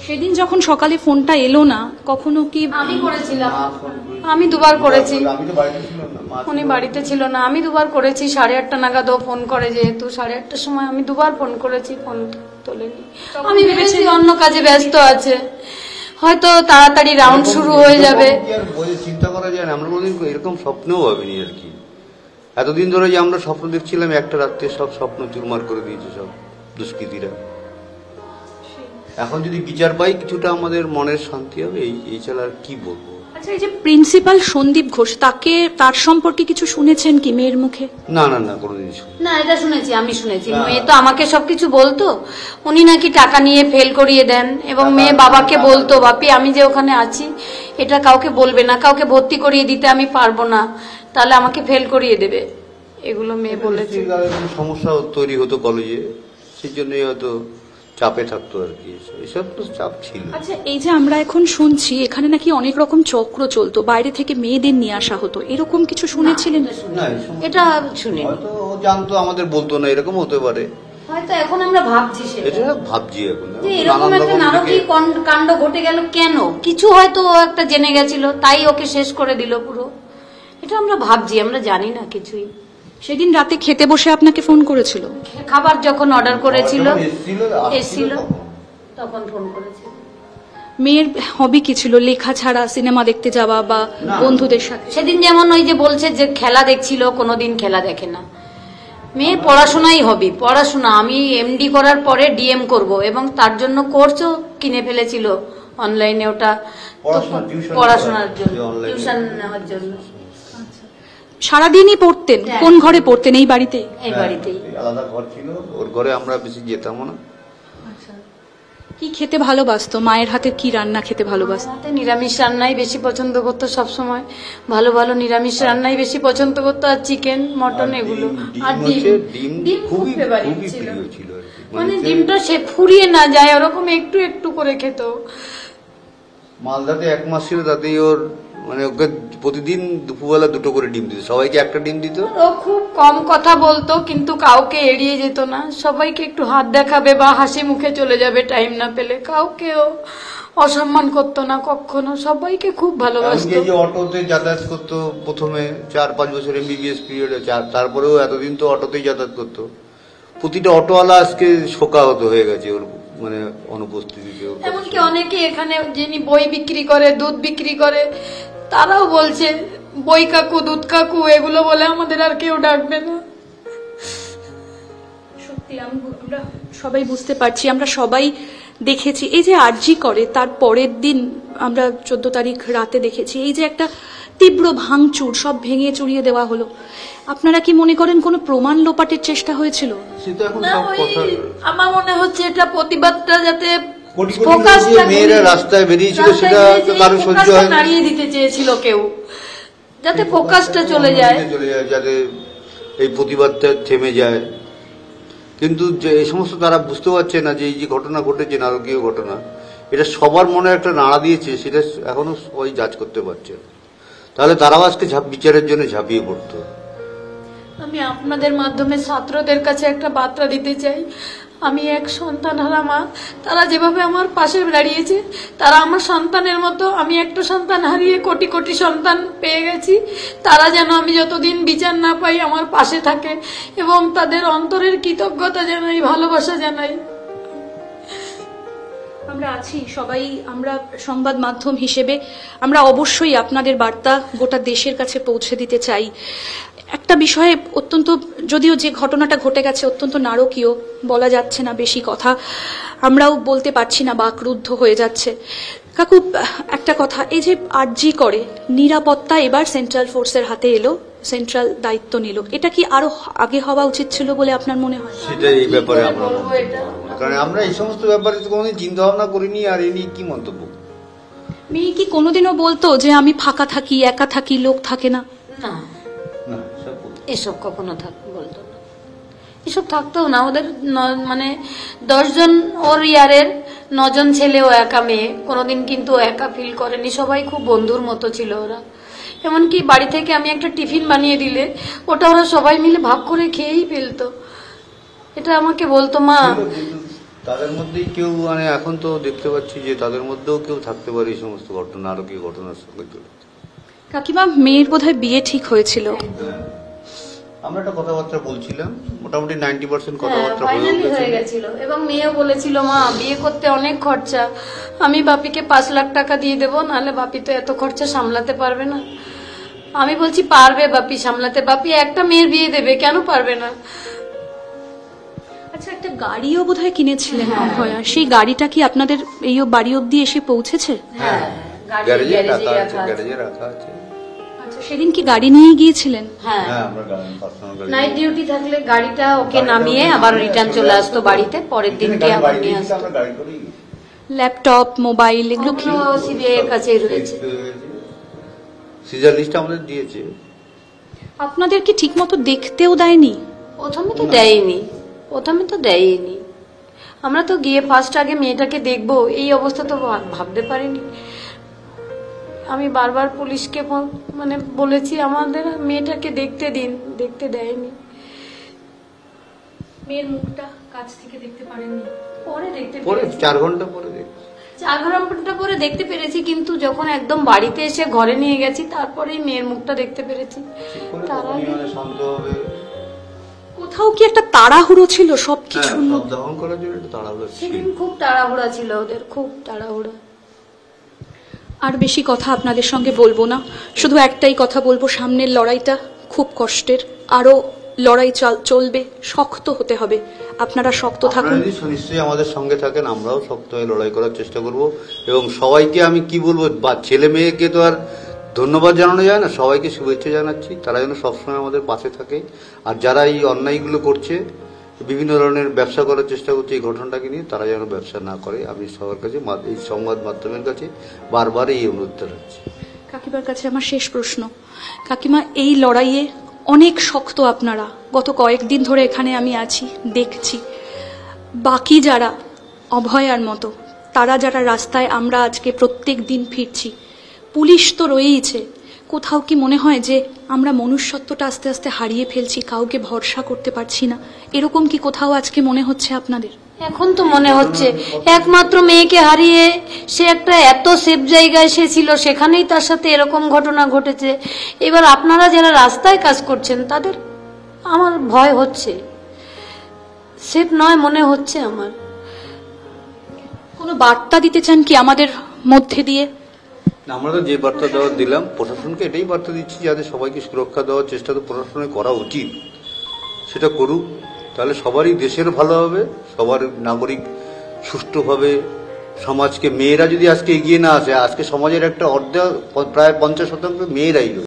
সেদিন যখন সকালে ফোনটা এলো না, কখনো কি আমি করেছিলাম, আমি দুবার করেছি, উনি বাড়িতে ছিল না, আমি দুবার করেছি। 8:30 নাগাদও ফোন করে, যেহেতু 8:30টার সময় আমি দুবার ফোন করেছি, ফোন তোলেনি। আমি ভেবেছি অন্য কাজে ব্যস্ত আছে, হয়তো তাড়াতাড়ি রাউন্ড শুরু হয়ে যাবে। চিন্তা করা যায় না, আমরা কোনোদিন এরকম স্বপ্নেও ভাবিনি আর কি। এতদিন ধরে যে আমরা স্বপ্ন দেখছিলাম, একটা রাত্রে সব স্বপ্ন চুরমার করে দিয়েছে সব দুষ্কৃতীরা। এখন যদি বিচার পাই কিছুটা আমাদের মনের শান্তি হবে, এই ছাড়া আর কি বলবো। আচ্ছা, এই যে প্রিন্সিপাল সন্দীপ ঘোষ, তার সম্পর্কে কিছু শুনেছেন কি মেয়ের মুখে? না না না, কোনোদিন না, এটা শুনেছি, আমি শুনেছি। মেয়ে তো আমাকে সবকিছু বলতো, উনি নাকি টাকা নিয়ে ফেল করিয়ে দেন, এবং মেয়ে বাবাকে বলতো, বাপি আমি যে ওখানে আছি এটা কাউকে বলবে না, কাউকে ভর্তি করিয়ে দিতে আমি পারবো না, তাহলে আমাকে ফেল করিয়ে দেবে, এগুলো মেয়ে বলেছে। সমস্যা তৈরি হতো কলেজে, সেই জন্যই হয়তো চাপে থাকতো আর কি, এসব তো চাপ ছিল। আচ্ছা, এই যে আমরা এখন শুনছি এখানে নাকি অনেক রকম চক্র চলতো, বাইরে থেকে মেয়েদের নিয়ে আসা হতো, এরকম কিছু শুনেছিলেন? না, এটা শুনি, হয়তো জানতো, আমাদের বলতো না, এরকম হতে পারে হয়তো। এখন আমরা ভাবছি, এটা ভাবছি এখন যে এরকম একটা নারকীয় কাণ্ড ঘটে গেল কেন, কিছু হয়তো ও একটা জেনে গেছিল, তাই ওকে শেষ করে দিল পুরো। এটা আমরা ভাবছি, আমরা জানি না কিছুই। সেদিন রাতে খেতে বসে আপনাকে ফোন করেছিল? খাবার যখন অর্ডার করেছিল, এসেছিল, তখন ফোন করেছিল। মেয়ের হবি কি ছিল, লেখা ছাড়া সিনেমা দেখতে যাওয়া বা বন্ধুদের সাথে? সেদিন যেমন ওই যে বলছে যে খেলা দেখছিল, কোনোদিন খেলা দেখে না। মেয়ের পড়াশোনাই হবি, পড়াশোনা। আমি এমডি করার পরে ডিএম করব, এবং তার জন্য কোর্সও কিনে ফেলেছিল অনলাইনে, ওটা পড়াশোনার জন্য, টিউশন নেওয়ার জন্য। সারাদিনই পড়তেন? কোন ঘরে পড়তেন? এই বাড়িতে? এই বাড়িতেই, আলাদা ঘর ছিল, ওর ঘরে আমরা বেশি যেতাম না। কি খেতে ভালোবাসতো? মায়ের হাতে কি রান্না খেতে ভালোবাসতো? নিরামিষ রান্নাই বেশি পছন্দ করতো সব সময়, ভালো ভালো নিরামিষ রান্নাই বেশি পছন্দ করতো, আর চিকেন মটন এগুলো। আর ডিম খুব ফেভারিট ছিল, মানে ডিমটা সে ফুরিয়ে না যায় ওরকম একটু একটু করে খেত। মালদাতে 1 মাস ছিল, তাতেই ওর মানে ওকে প্রতিদিন দুপুরবেলা 2টো করে ডিম দিত, সবাইকে একটা ডিম দিত। ও খুব কম কথা বলতো, কিন্তু কাউকে এড়িয়ে যেত না, সবাইকে একটু হাত দেখাবে বা হাসি মুখে চলে যাবে টাইম না পেলে, কাউকেও অসম্মান করতো না কখনো, সবাইকে খুব ভালোবাসতো। এই যে অটোতে যাতায়াত করতো প্রথমে 4-5 বছর এমবিবিএস পিরিয়ডে, তারপরেও এতদিন তো অটোতেই যাতায়াত করতো। প্রতিটা অটোওয়ালা আজকে শোকাহত হয়ে গেছে ওর মানে অনুপস্থিতিতে। এমনকি অনেকে এখানে যিনি বই বিক্রি করে, দুধ বিক্রি করে, তারাও বলছে বই কাকু, দুধ কাকু, এগুলো বলে আমাদের আর কেউ ডাকবে না। সত্যি আমরা সবাই বুঝতে পারছি, আমরা সবাই দেখেছি। এই যে আরজি করে তার পরের দিন আমরা 14 তারিখ রাতে দেখেছি, এই যে একটা তীব্র ভাঙচুর, সব ভেঙে চুরিয়ে দেওয়া হলো। আপনারা কি মনে করেন কোনো প্রমাণ লোপাটের চেষ্টা হয়েছিল? আমার মনে হচ্ছে এটা প্রতিবাদটা যাতে মেয়েরা রাস্তায় বেরিয়েছিল, সেটা কারো সহ্য হয়, নাড়িয়ে দিতে চেয়েছিল কেউ, যাতে ফোকাসটা চলে যায়, যাতে এই প্রতিবাদটা থেমে যায়। কিন্তু যে এই সমস্ত তারা বুঝতে পারছে না যে এই যে ঘটনা ঘটেছে, নারকীয় ঘটনা, এটা সবার মনে একটা নাড়া দিয়েছে, সেটা এখনো সবাই জাজ করতে পারছে। তাহলে তারাও আজকে বিচারের জন্য ঝাঁপিয়ে পড়তো। আমি আপনাদের মাধ্যমে ছাত্রদের কাছে একটা বার্তা দিতে চাই, আমি এক সন্তানহারা মা, তারা যেভাবে আমার পাশে দাঁড়িয়েছে, তারা আমার সন্তানের মতো। আমি একটা সন্তান হারিয়ে কোটি কোটি সন্তান পেয়ে গেছি, তারা যেন আমি যতদিন বিচার না পাই আমার পাশে থাকে, এবং তাদের অন্তরের কৃতজ্ঞতা জানাই, ভালোবাসা জানাই। আমরা আছি সবাই, আমরা সংবাদ মাধ্যম হিসেবে আমরা অবশ্যই আপনাদের বার্তা গোটা দেশের কাছে পৌঁছে দিতে চাই। একটা বিষয়ে অত্যন্ত, যদিও যে ঘটনাটা ঘটে গেছে অত্যন্ত নারকীয়, বলা যাচ্ছে না বেশি কথা, আমরাও বলতে পারছি না, বাকরুদ্ধ হয়ে যাচ্ছে। কাকু, একটা কথা, এই যে আরজি করে নিরাপত্তা এবার সেন্ট্রাল ফোর্সের হাতে এলো, সেন্ট্রাল দায়িত্ব নিল, এটা কি আরো আগে হওয়া উচিত ছিল বলে আপনার মনে হয়? সেটা এই ব্যাপারে আমরা, কারণ আমরা এই সমস্ত ব্যাপারে কোনোদিন চিন্তা ভাবনা করিনি, আর এই নিয়ে কি মন্তব্য। মেয়ে কি কোনোদিনও বলতো যে আমি ফাঁকা থাকি, একা থাকি, লোক থাকে না? না, এসব কখনো বলতো না, এসব থাকতেও না। ওদের মানে 10 জন ওর ইয়ারের 9 জন ছেলে, ও একা মেয়ে, কোনোদিন কিন্তু একা ফিল করেনি, সবাই খুব বন্ধুর মতো ছিল ওরা। এমনকি বাড়ি থেকে আমি একটা টিফিন বানিয়ে দিলে ওটা ওরা সবাই মিলে ভাগ করে খেয়েই ফেলতো। এটা আমাকে বলতো, মা তাদের মধ্যেই কেউ মানে এখন তো দেখতে পাচ্ছি যে তাদের মধ্যেও কেউ থাকতে পারে এই সমস্ত ঘটনা, নারকীয় ঘটনার সঙ্গে জড়িত। কাকিমা, মেয়ের বোধহয় বিয়ে ঠিক হয়েছিল। হ্যাঁ, আমরা একটা কথাবার্তা বলছিলাম, মোটামুটি 90% কথাবার্তা ফাইনালি হয়ে গেছিল এবং মেয়েও বলেছিল, মা বিয়ে করতে অনেক খরচা, আমি বাপিকে 5 লাখ টাকা দিয়ে দেবো, নাহলে বাপি তো এত খরচা সামলাতে পারবে না। আমি বলছি পারবে বাপি সামলাতে, বাপি একটা মেয়ের বিয়ে দেবে, কেন পারবে না। আচ্ছা, একটা গাড়িও বোধহয় কিনেছিলেন অভয়া, সেই গাড়িটা কি আপনাদের এই বাড়ি অবধি এসে পৌঁছেছে? হ্যাঁ, গ্যারেজে রাখা আছে। আচ্ছা, সেদিন কি গাড়ি নিয়ে গিয়েছিলেন? হ্যাঁ, হ্যাঁ, আমরা পার্সোনাল গাড়ি নাইট ডিউটি থাকলে গাড়িটা ওকে নামিয়ে আবার রিটার্ন চলে আসতো বাড়িতে, পরের দিনকে আবার নিয়ে আসতো। আমরা গাড়ি করেই ল্যাপটপ, মোবাইল, এগুলো কি? সিবিআই এর কাছেই রয়েছে। সিজার লিস্ট আমাদের দিয়েছে। আপনাদের কি ঠিক মতো দেখতেও দেয়নি? প্রথমে তো দেয়নি। আমরা তো গিয়ে ফার্স্ট আগে মেয়েটাকে দেখবো এই অবস্থা তো ভাবতে পারিনি। আমি বারবার পুলিশকে মানে বলেছি আমাদের মেয়েটাকে দেখতে দিন, দেখতে দেয়নি। মেয়ের মুখটা কাছ থেকে দেখতে পারেননি? পরে দেখতে পরে পেরেছি, 4 ঘন্টা পরে দেখছি। 4 ঘন্টা পরে দেখতে পেরেছি, কিন্তু যখন একদম বাড়িতে এসে ঘরে নিয়ে গেছি তারপরেই মেয়ের মুখটা দেখতে পেরেছি। তার আগে শান্ত হবে। কোথাও কি একটা তাড়াহুড়ো ছিল সবকিছু? সব দহন করার জন্য একটা তাড়াহুড়ো ছিল। সেদিন খুব তাড়াহুড়া ছিল ওদের, খুব তাড়াহুড়া। আর বেশি কথা আপনাদের সঙ্গে বলবো না, শুধু একটাই কথা বলবো, সামনের লড়াইটা খুব কষ্টের, আরো লড়াই চলবে, শক্ত হতে হবে। আপনারা শক্ত থাকুন। আপনারা যদি নিশ্চয়ই আমাদের সঙ্গে থাকেন, আমরাও শক্ত হয়ে লড়াই করার চেষ্টা করব। এবং সবাইকে আমি কি বলবো, ছেলে মেয়েকে তো আর ধন্যবাদ জানানো যায় না, সবাইকে শুভেচ্ছা জানাচ্ছি, তারা যেন সবসময় আমাদের পাশে থাকে। আর যারা এই অন্যায়গুলো করছে, বিভিন্ন ধরনের ব্যবসা করার চেষ্টা করছে এই ঘটনাটাকে নিয়ে, তারা যেন ব্যবসা না করে, আমি সবার কাছে এই সংবাদ মাধ্যমের কাছে বারবার এই অনুরোধটা রাখছি। কাকিমার কাছে আমার শেষ প্রশ্ন। কাকিমা, এই লড়াইয়ে অনেক শক্ত আপনারা, গত কয়েকদিন ধরে এখানে আমি আছি, দেখছি। বাকি যারা অভয়ার মতো, তারা যারা রাস্তায়, আমরা আজকে প্রত্যেক দিন ফিরছি, পুলিশ তো রয়েইছে, কোথাও কি মনে হয় যে আমরা মনুষ্যত্বটা আস্তে আস্তে হারিয়ে ফেলছি, কাউকে ভরসা করতে পারছি না? এরকম কি কোথাও আজকে মনে হচ্ছে আপনাদের? এখন তো মনে হচ্ছে একমাত্র মেয়েকে হারিয়ে সে একটা এত সেফ জায়গায় সে ছিল, সেখানেই তার সাথে এরকম ঘটনা ঘটেছে। এবার আপনারা যারা রাস্তায় কাজ করছেন তাদের আমার ভয় হচ্ছে, সেফ নয় মনে হচ্ছে আমার। কোনো বার্তা দিতে চান কি আমাদের মধ্যে দিয়ে? আমরা তো যে বার্তা দেওয়ার দিলাম, প্রশাসনকে এটাই বার্তা দিচ্ছি, যাতে সবাইকে সুরক্ষা দেওয়ার চেষ্টা তো প্রশাসনের করা উচিত, সেটা করুক। তাহলে সবারই দেশের ভালো হবে, সবার নাগরিক সুষ্ঠুভাবে সমাজকে, মেয়েরা যদি আজকে এগিয়ে না আসে, আজকে সমাজের একটা অর্ধেক প্রায় 50% মেয়েরাই রয়েছে।